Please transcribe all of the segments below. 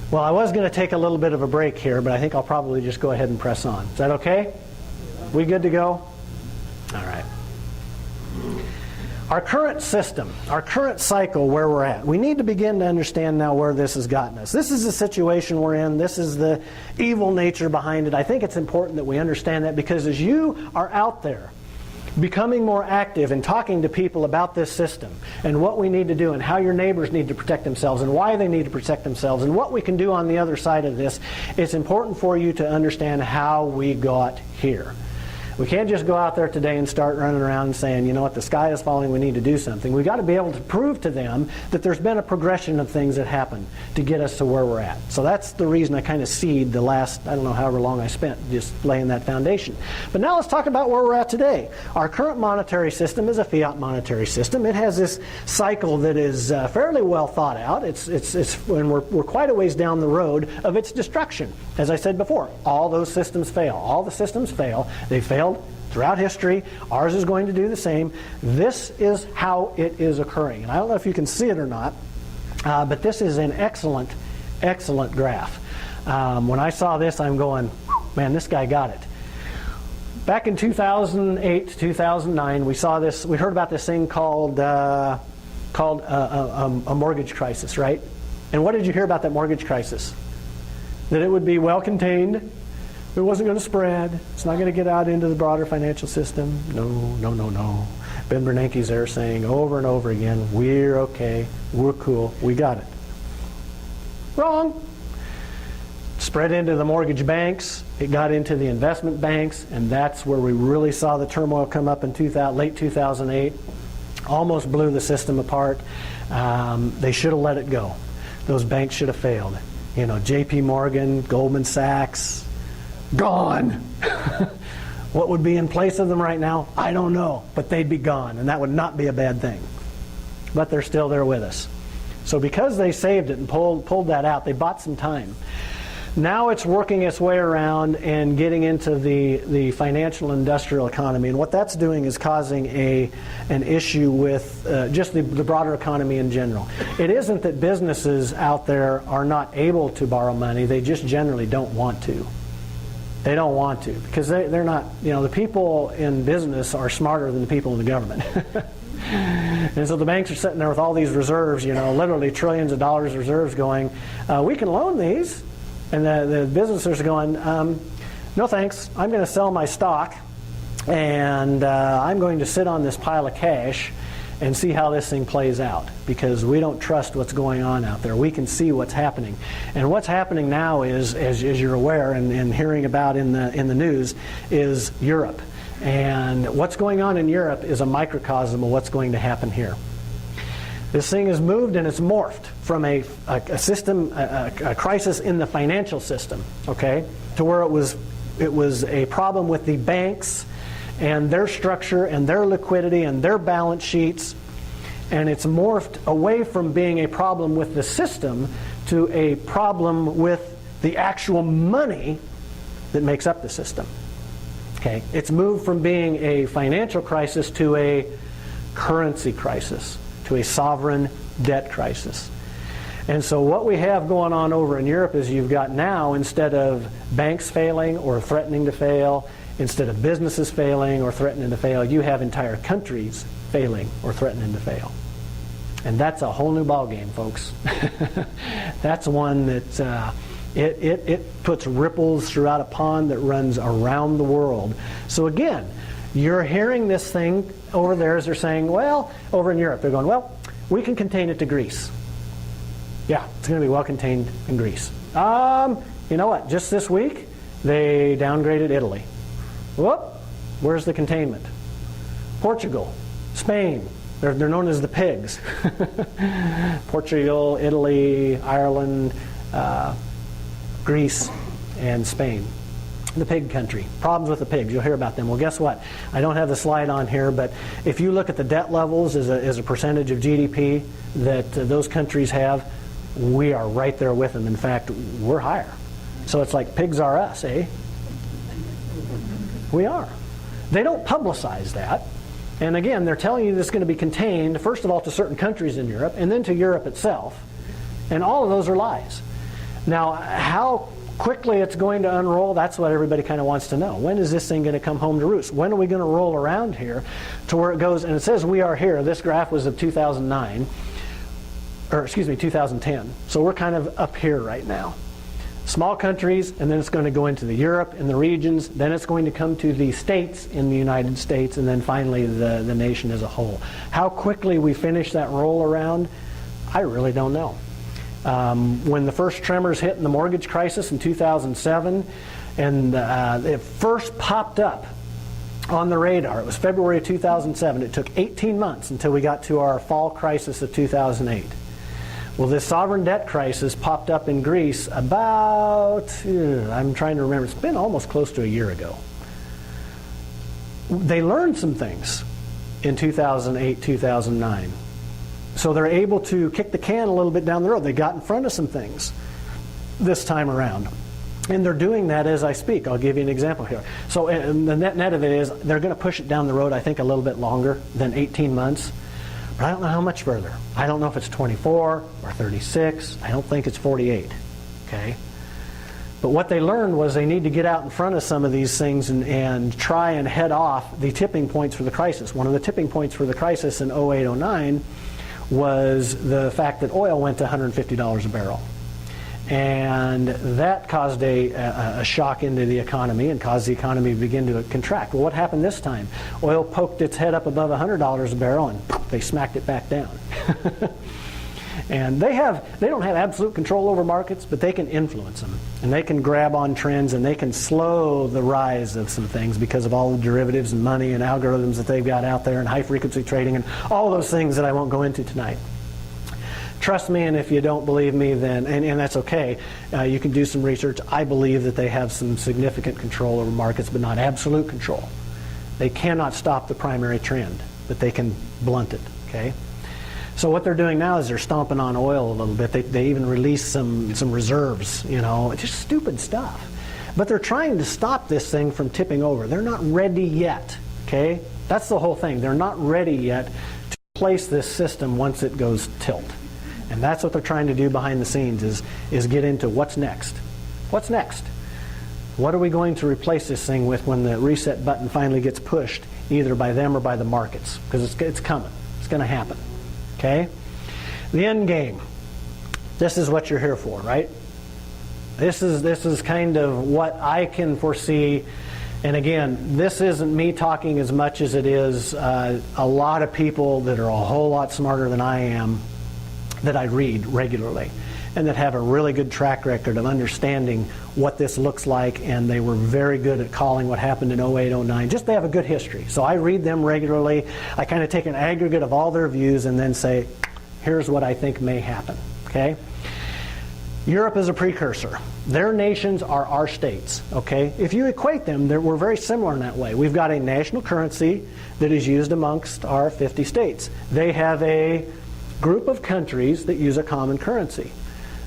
Well, I was going to take a little bit of a break here, but I think I'll probably just go ahead and press on. Is that okay? We good to go? All right. Our current system, our current cycle where we're at, we need to begin to understand now where this has gotten us. This is the situation we're in. This is the evil nature behind it. I think it's important that we understand that, because as you are out there becoming more active and talking to people about this system and what we need to do and how your neighbors need to protect themselves and why they need to protect themselves and what we can do on the other side of this, it's important for you to understand how we got here. We can't just go out there today and start running around and saying, you know what, the sky is falling, we need to do something. We've got to be able to prove to them that there's been a progression of things that happen to get us to where we're at. So that's the reason I kind of seed the last, I don't know, however long I spent just laying that foundation. But now let's talk about where we're at today. Our current monetary system is a fiat monetary system. It has this cycle that is fairly well thought out. And we're quite a ways down the road of its destruction. As I said before, all those systems fail. All the systems fail. They failed throughout history. Ours is going to do the same. This is how it is occurring. And I don't know if you can see it or not, but this is an excellent, excellent graph. When I saw this, I'm going, man, this guy got it. Back in 2008, 2009, we saw this. We heard about this thing called a mortgage crisis, right? And what did you hear about that mortgage crisis? That it would be well contained. It wasn't going to spread. It's not going to get out into the broader financial system. No, no, no, no. Ben Bernanke's there saying over and over again, we're okay, we're cool, we got it. Wrong. Spread into the mortgage banks. It got into the investment banks, and that's where we really saw the turmoil come up in late 2008. Almost blew the system apart. They should have let it go. Those banks should have failed. You know, J.P. Morgan, Goldman Sachs, gone. What would be in place of them right now? I don't know, but they'd be gone, and that would not be a bad thing. But they're still there with us. So because they saved it and pulled that out, they bought some time. Now it's working its way around and getting into the financial industrial economy, and what that's doing is causing an issue with just the broader economy in general. It isn't that businesses out there are not able to borrow money, they just generally don't want to. They don't want to, because they're not, you know, the people in business are smarter than the people in the government. And so the banks are sitting there with all these reserves, you know, literally trillions of dollars of reserves going, we can loan these. And the businesses are going, no thanks, I'm going to sell my stock, and I'm going to sit on this pile of cash and see how this thing plays out, because we don't trust what's going on out there. We can see what's happening. And what's happening now is, as you're aware and hearing about in the news, is Europe. And what's going on in Europe is a microcosm of what's going to happen here. This thing has moved and it's morphed from a system, a crisis in the financial system, okay, to where it was a problem with the banks and their structure and their liquidity and their balance sheets, and it's morphed away from being a problem with the system to a problem with the actual money that makes up the system. Okay, it's moved from being a financial crisis to a currency crisis, to a sovereign debt crisis. And so what we have going on over in Europe is you've got now, instead of banks failing or threatening to fail, instead of businesses failing or threatening to fail, you have entire countries failing or threatening to fail. And that's a whole new ballgame, folks. That's one that it puts ripples throughout a pond that runs around the world. So again, you're hearing this thing over there as they're saying, well, over in Europe, they're going, well, we can contain it to Greece. Yeah, it's going to be well contained in Greece. You know what? Just this week, they downgraded Italy. Whoop! Where's the containment? Portugal, Spain. They're known as the pigs. Portugal, Italy, Ireland, Greece, and Spain. The pig country. Problems with the pigs. You'll hear about them. Well, guess what? I don't have the slide on here, but if you look at the debt levels as a percentage of GDP that those countries have, we are right there with them. In fact, we're higher. So it's like pigs are us, eh? We are. They don't publicize that. And again, they're telling you this is going to be contained, first of all, to certain countries in Europe, and then to Europe itself. And all of those are lies. Now, how quickly it's going to unroll, that's what everybody kind of wants to know. When is this thing going to come home to roost? When are we going to roll around here to where it goes? And it says we are here. This graph was of 2009, or excuse me, 2010. So we're kind of up here right now. Small countries, and then it's going to go into the Europe and the regions, then it's going to come to the states in the United States, and then finally the nation as a whole. How quickly we finish that roll around, I really don't know. When the first tremors hit in the mortgage crisis in 2007, and it first popped up on the radar, it was February of 2007. It took 18 months until we got to our fall crisis of 2008. Well, this sovereign debt crisis popped up in Greece about, I'm trying to remember, it's been almost close to a year ago. They learned some things in 2008, 2009. So they're able to kick the can a little bit down the road. They got in front of some things this time around. And they're doing that as I speak. I'll give you an example here. So the net of it is they're going to push it down the road, I think, a little bit longer than 18 months. But I don't know how much further. I don't know if it's 24 or 36. I don't think it's 48. Okay? But what they learned was they need to get out in front of some of these things and try and head off the tipping points for the crisis. One of the tipping points for the crisis in 08-09 was the fact that oil went to $150 a barrel. And that caused a shock into the economy and caused the economy to begin to contract. Well, what happened this time? Oil poked its head up above $100 a barrel and they smacked it back down. And they don't have absolute control over markets, but they can influence them. And they can grab on trends and they can slow the rise of some things because of all the derivatives and money and algorithms that they've got out there and high frequency trading and all those things that I won't go into tonight. Trust me, and if you don't believe me, then, and that's okay, you can do some research. I believe that they have some significant control over markets, but not absolute control. They cannot stop the primary trend, but they can blunt it, okay? So what they're doing now is they're stomping on oil a little bit. They even released some reserves, just stupid stuff. But they're trying to stop this thing from tipping over. They're not ready yet, okay? That's the whole thing. They're not ready yet to replace this system once it goes tilt. And that's what they're trying to do behind the scenes is get into what's next. What's next? What are we going to replace this thing with when the reset button finally gets pushed, either by them or by the markets? Because it's coming. It's going to happen. Okay? The end game. This is what you're here for, right? This is kind of what I can foresee. And again, this isn't me talking as much as it is a lot of people that are a whole lot smarter than I am that I read regularly and that have a really good track record of understanding what this looks like, and they were very good at calling what happened in 08-09. Just they have a good history. So I read them regularly. I kind of take an aggregate of all their views and then say, here's what I think may happen. Okay? Europe is a precursor. Their nations are our states. Okay? If you equate them, we're very similar in that way. We've got a national currency that is used amongst our 50 states. They have a group of countries that use a common currency.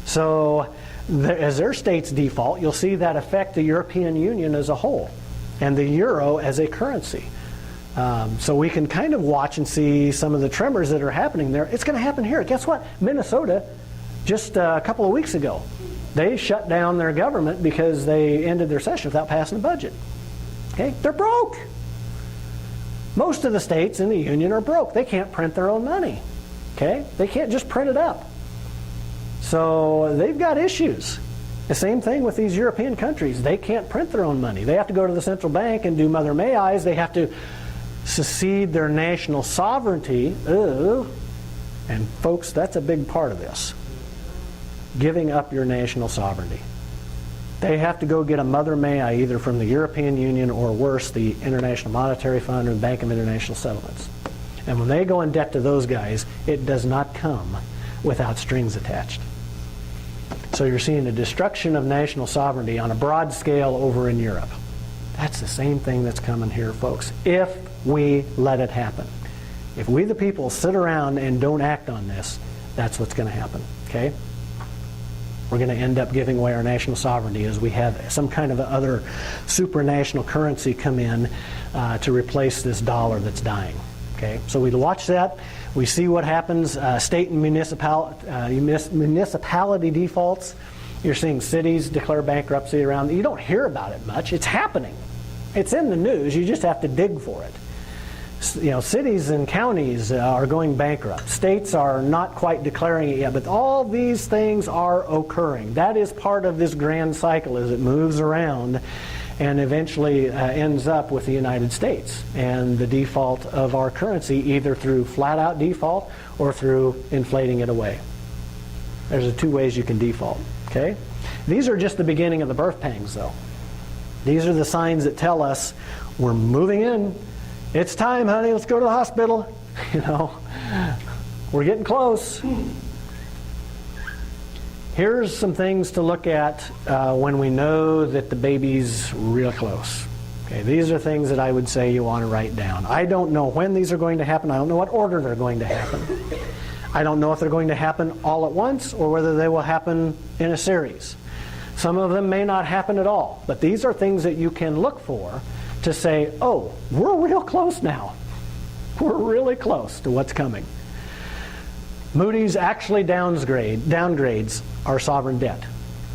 So as their states default, you'll see that affect the European Union as a whole and the euro as a currency. So we can kind of watch and see some of the tremors that are happening there. It's going to happen here. Guess what? Minnesota, just a couple of weeks ago, they shut down their government because they ended their session without passing a budget. Okay? They're broke. Most of the states in the union are broke. They can't print their own money. Okay? They can't just print it up. So they've got issues. The same thing with these European countries. They can't print their own money. They have to go to the central bank and do mother may I's. They have to secede their national sovereignty. And folks, that's a big part of this. Giving up your national sovereignty. They have to go get a mother may I either from the European Union or worse, the International Monetary Fund or the Bank of International Settlements. And when they go in debt to those guys, it does not come without strings attached. So you're seeing a destruction of national sovereignty on a broad scale over in Europe. That's the same thing that's coming here, folks, if we let it happen. If we the people sit around and don't act on this, that's what's going to happen. Okay? We're going to end up giving away our national sovereignty as we have some kind of other supranational currency come in to replace this dollar that's dying. Okay, so we watch that. We see what happens. State and municipality defaults. You're seeing cities declare bankruptcy around. You don't hear about it much. It's happening. It's in the news. You just have to dig for it. Cities and counties are going bankrupt. States are not quite declaring it yet, but all these things are occurring. That is part of this grand cycle as it moves around and eventually ends up with the United States and the default of our currency, either through flat-out default or through inflating it away. There's the two ways you can default. Okay? These are just the beginning of the birth pangs, though. These are the signs that tell us we're moving in. It's time, honey. Let's go to the hospital. We're getting close. Here's some things to look at when we know that the baby's real close. Okay, these are things that I would say you want to write down. I don't know when these are going to happen. I don't know what order they're going to happen. I don't know if they're going to happen all at once or whether they will happen in a series. Some of them may not happen at all. But these are things that you can look for to say, oh, we're real close now. We're really close to what's coming. Moody's actually downgrades our sovereign debt.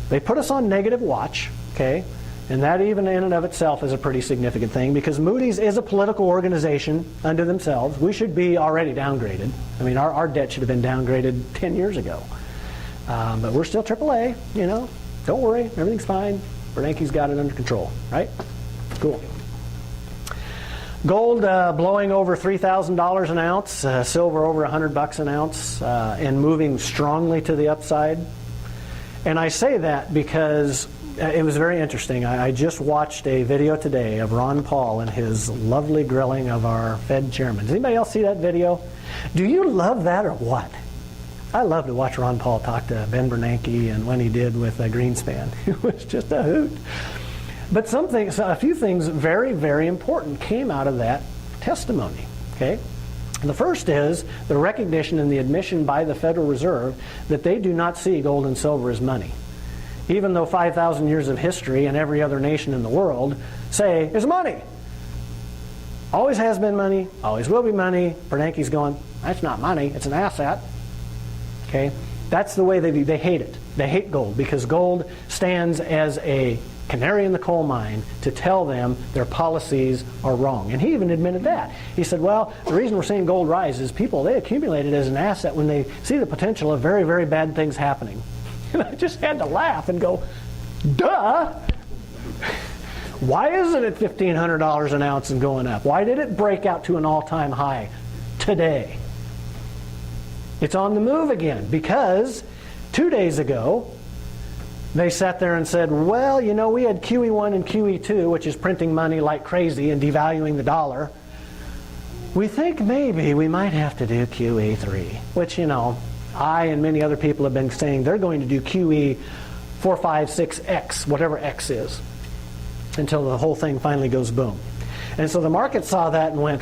They put us on negative watch, okay? And that even in and of itself is a pretty significant thing because Moody's is a political organization unto themselves. We should be already downgraded. I mean, our debt should have been downgraded 10 years ago. But we're still AAA, Don't worry, everything's fine. Bernanke's got it under control, right? Cool. Gold blowing over $3,000 an ounce, silver over $100 an ounce, and moving strongly to the upside. And I say that because it was very interesting. I just watched a video today of Ron Paul and his lovely grilling of our Fed chairman. Does anybody else see that video? Do you love that or what? I love to watch Ron Paul talk to Ben Bernanke and when he did with Greenspan. It was just a hoot. But a few things very, very important came out of that testimony. Okay? And the first is the recognition and the admission by the Federal Reserve that they do not see gold and silver as money. Even though 5,000 years of history and every other nation in the world say it's money. Always has been money, always will be money. Bernanke's going, that's not money, it's an asset. Okay? That's the way they hate it. They hate gold because gold stands as a canary in the coal mine to tell them their policies are wrong. And he even admitted that. He said, well, the reason we're seeing gold rise is they accumulate it as an asset when they see the potential of very, very bad things happening. And I just had to laugh and go, duh! Why isn't it $1,500 an ounce and going up? Why did it break out to an all-time high today? It's on the move again because 2 days ago, they sat there and said, well, we had QE1 and QE2, which is printing money like crazy and devaluing the dollar. We think maybe we might have to do QE3, which, I and many other people have been saying they're going to do QE 4, 5, 6X, whatever X is, until the whole thing finally goes boom. And so the market saw that and went,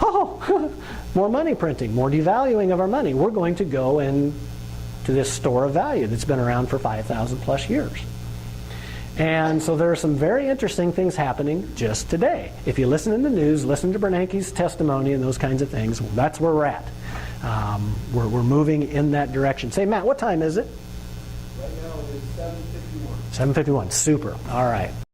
oh, more money printing, more devaluing of our money. We're going to go and to this store of value that's been around for 5,000 plus years. And so there are some very interesting things happening just today. If you listen in the news, listen to Bernanke's testimony and those kinds of things, that's where we're at. We're moving in that direction. Say, Matt, what time is it? Right now it is 7:51. 7:51. Super. All right.